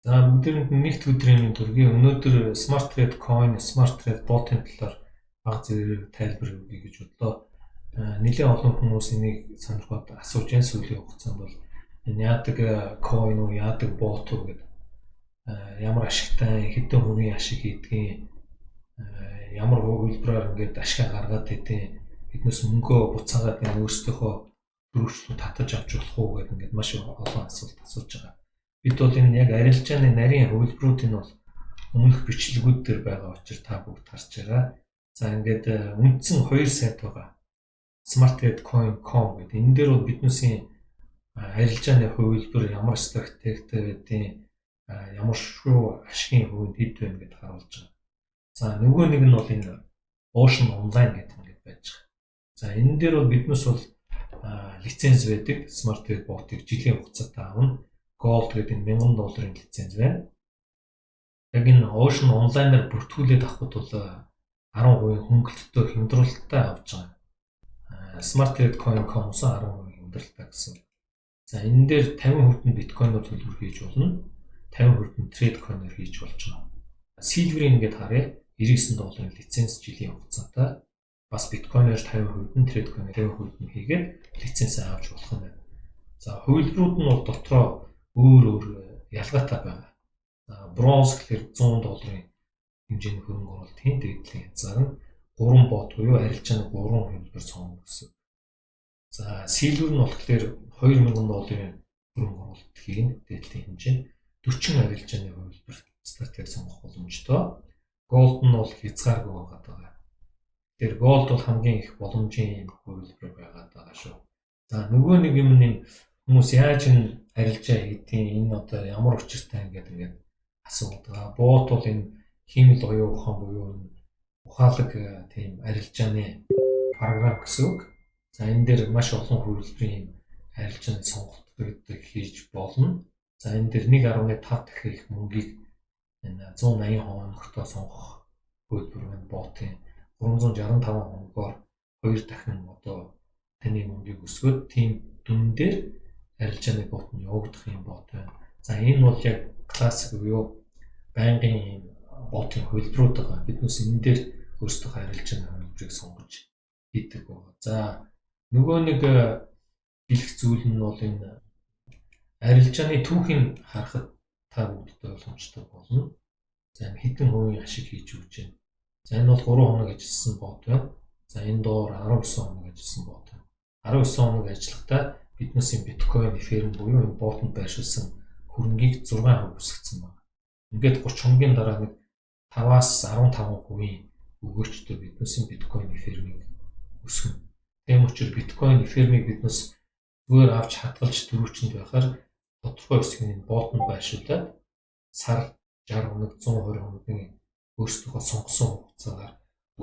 За өдөрт нэгд өдрийн төргийн өнөөдөр Smart Trade Coin, Smart Trade Bot-ын талаар бага зэрэг тайлбар өгье гэж бодлоо. Нэлээд олон хүмүүс энийг сонирхоод асууж байгаа сүүлийн хугацаанд бол энэ яадаг coin уу, яадаг bot уу гэдэг ямар ашигтай, хэдэн хувийн ашиг хийдгийг, ямар хувилбараар ингээд ашиг гаргаад идэв, биднээс мөнгөө буцаагаад өөрсдийнхөө төрөвчлөлд татаж авч болох уу гэдэг ингээд маш олон асуулт асууж байгаа. Бид бол энэ яг арилжааны нарийн хувилбаруудыг бол өмнөх бичлэгүүд дээр байгаа учраас та бүгд харж байгаа. За ингээд үндсэн хоёр сайт байгаа. smarttradecoin.com гэдэг. Энэ дээр бол биднээсийн арилжааны хувилбар ямар стратегтэй байдیں۔ Ямар шүү ашигын хувьд хэд вэ гэдээ харуулж байгаа. За нөгөө нэг нь бол энэ Ocean Online гэдэг ингээд байж байгаа. За энэ дээр бол биднээс бол лиценз байдаг. Smart Trade Bot-ыг жилийн хугацаатай авна. Gold гэдэг $1000 лиценз байна. Яг энэ Ocean Online-аар бүртгүүлээд авахд бол 10% хөнгөлөлтөй хямдруулалттай авч байгаа. smarttradecoin.com-с 10% хямдруулалттай гэсэн. За энэ дээр 50% нь биткойноор төлбөр хийж болно. 50% нь трейд coin-оор хийж болж байгаа. Silver-ийн ингээд харъя. $99 лиценз жилийн хугацаатай. Бас биткойноор 50% нь трейд coin-оор 50% нь хийгээд лиценз авч болох юм байна. За хувилбарууд нь бол дотроо өөр ялгаатай байгаа. Бронз гэхээр $100 хэмжээний хөрөнгө оруулалтын дээдлийн хязгаар нь 3 бот буюу арилжааны 3 хувилбар сонгоно гэсэн. За silver нь болохоор $2000 хөрөнгө оруулалт хийн дээдлийн хэмжээ 40 арилжааны хувилбар стратеги сонгох боломжтой. Gold нь бол хязгааргүй байгаа. Тэр gold бол хамгийн их боломжийн хувилбар байгаа шүү. За нөгөө нэг юм нь хүмүүс яаж энэ арилжаа хийдیں۔ Энэ одоо ямар учиртай ингээд асуудаг. Бот бол энэ химэл оюун ухаан буюу ухаалаг тийм арилжааны програм гэсэн үг. За энэ дээр маш олон хувилбарын арилжааны сонголтууд хийж болно. За энэ дээр 1.5 дахин их мөнгийг энэ 180 хоногтой сонгох хувилбар байна. Ботын 365 хоногоор 2 дахин одоо таны мөнгийг өсгөөд тийм дүн дээр арилжааны бот нь явагдах юм бот байна. За энэ бол яг классик буюу байнгын ботын хувилбарууд байгаа. Биднээс энэ дээр өөрсдөө арилжааны хувилбарыг сонгож хийдэг байна. За нөгөө нэг хэлэх зүйл нь бол энэ арилжааны түүхийг харахад та бүгдтэй боломжтой болно. За энэ хэдэн хувийн ашиг хийж өгч байна. За энэ бол 3 хоног ажилласан бот байна. За энэ доор 19 хоног ажилласан бот байна. 19 хоног ажиллахдаа биднээс биткойн, эфирн буюу энэ ботонд байршуулсан хөрөнгийг 6% өсгсөн байна. Ингээд 30 хоногийн дараа нэг 5-аас 15% өгөөчтэй биднээс биткойн, эфирнийг өсгөн. Тийм учраас биткойн, эфирнийг биднээс зүгээр авч хадгалж дөрөвчөнд байхаар тодорхой хэсгийн ботонд байршуулад сар 60 хоног, 120 хоногийн өөрсдөө сонгосон хугацаагаар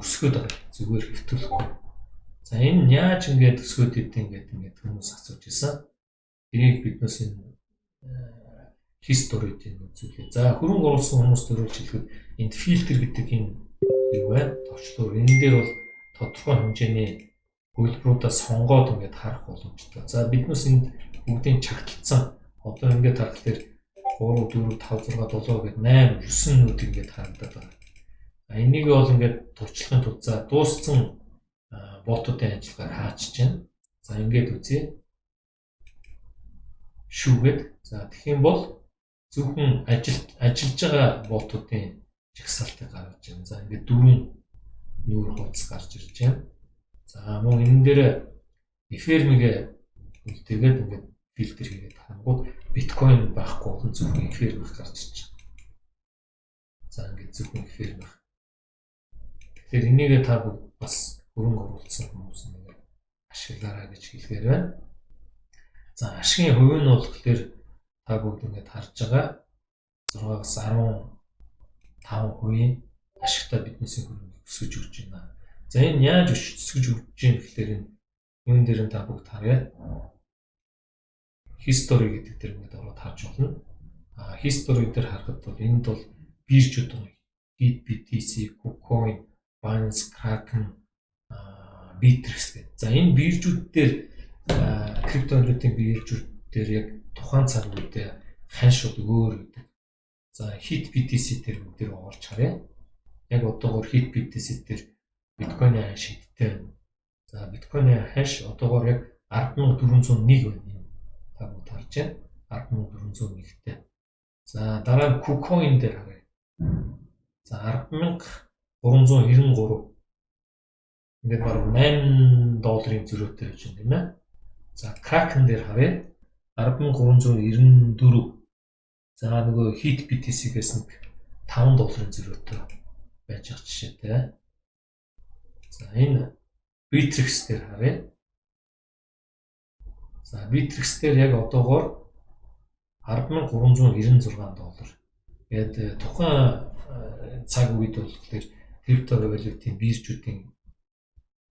өсгöd байгаа. Зүгээр хэвтүүлэхгүй. За энэ яаж ингэж өсгöd идэв ингээд хүмүүс асууж ирсэн. Тэрийг биднээс энэ history-д үзүүлээ. За хөрөнгө оруулсан хүмүүс төрүүлж хэлэхэд энд фильтр гэдэг юм байна. Товчлуур. Энэ дээр бол тодорхой хэмжээний хувилбаруудаа сонгоод ингээд харах боломжтой. За биднээс энд бүгдийн чагталцсан. Одоо ингээд харахад 3, 4, 5, 6, 7 гэдэг 8, 9 нүд ингээд харагдаад байна. Энийг бол ингээд туршлагын тулд за дууссан ботуудын ажиллагаар хаачиж байна. За ингээд үзье. Шүүгээд. За тэгэх юм бол зөвхөн ажиллаж байгаа ботуудын жагсаалтыг гаргаж байна. За ингээд 4 нүүр хуудас гарч ирж байна. За мөн энэ дээр эфирмигээ үлдээгээд ингээд фильтр хийгээд хангууд биткойн байхгүй бол зөвхөн эфирмиг гарч ирж байна. За ингээд зөвхөн эфирмиг. Тэгэхээр энийгээ та бас хөрөнгө оруулсан хүмүүс нэг ашиглаарай гэж хэлэхээр байна. За ашигын хувь нь болохоор та бүгд ингээд харж байгаа 6-аас 15% ашигтай биднээс хөрөнгө өсгөж өгч байна. За энэ яаж өсгөж өгч юм гэхээр энэ дээр та бүгд харъя. History гэдэг дээр ингээд ороод харж болно. History дээр харахад бол энд бол биржүүд байна. BTC, KuCoin, Binance, Kraken, Bittrex гэдэг. За энэ биржүүд дээр криптовалютын биржүүд дээр яг тухайн цаг үед хань шууд өөр гэдэг. За hit BTC дээр бүгд орж харъя. Яг одоогоор hit BTC дээр биткойн хаш хиттэй байна. За биткойн хаш одоогоор яг 10,401 байна. Та бүгд харж байна. 10,401-тэй. За дараа нь KuCoin дээр харъя. За 10,393. Ингээд баруун $8 зөрөөтэй байж байна тийм ээ. За Kraken дээр харъя. 10,394. За нөгөө hit BTC-гээс нэг $5 зөрөөтэй байж байгаа жишээтэй. За энэ Bittrex дээр харъя. За Bittrex дээр яг одоогоор $10,396. Тэгээд тухайн цаг үед бол крипто валютын биржүүдийн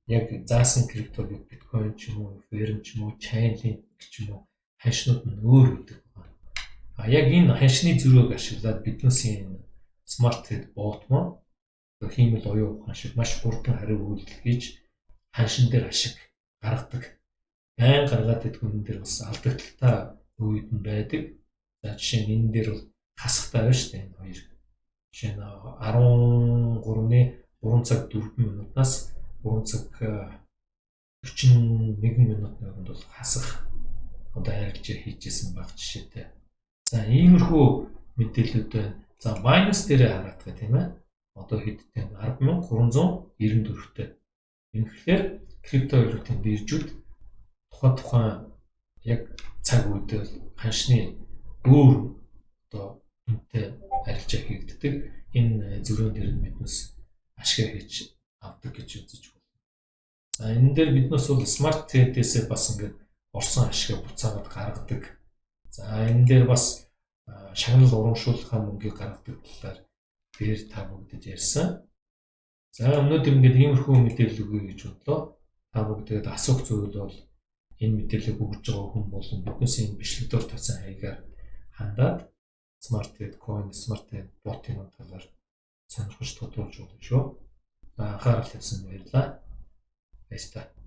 яг заасан крипто биткойн ч юм уу, Ethereum ч юм уу, Chainlink ч юм уу хашнууд нь өөр үүдэг байна. Яг энэ хашны зөрөөг ашиглаад биднээсийн Smart Trade bot мөн хиймэл оюун ухаан шиг маш хурдан хариу үйлдэл хийж ханшин дээр ашиг гаргадаг. Байн гаргаад идэх үнэн дээр бас алдагдaltaй үед нь байдаг. За жишээ нь энэ дээр бол хасахтай байна шүү дээ энэ хоёр. Жишээ нь 13-ны 3 цаг 4 минутаас 3 цаг 41 минутын хооронд бол хасах одоо арилжаа хийжсэн баг жишээтэй. За иймэрхүү мэдээлэлүүд байна. За Binance дээр хараад байгаа тийм ээ. Одоо хэдтэй 10,394-тэй. Ингэхээр крипто валютын биржүүд тухайн яг цаг үедээ ханшны өөр одоо үнэтэй арилжаа хийгддэг. Энэ зөрүүн дээр нь биднээс ашиг хийж авдаг гэж үзэж байна. За энэ дээр биднээс бол Smart Trade-ээс бас ингээд орсон ашиг буцаагаад гаргадаг. За энэ дээр бас шагнал урамшууллахаа мөнгийг гаргадаг талаар дээр та бүгдэд ярьсан. За өнөөдөр ингээд иймэрхүү мэдээлэл өгье гэж бодлоо. Та бүгдэд асуух зүйл бол энэ мэдээллийг өгж байгаа хүн болон биднээс энэ бичлэгдээр тавьсан хаягаар хандаад Smart Trade Coin, Smart Trade bot-ийн талаар сонирхож тодруулж болно шүү. За анхаарал тавьсан баярлалаа. Баярлалаа.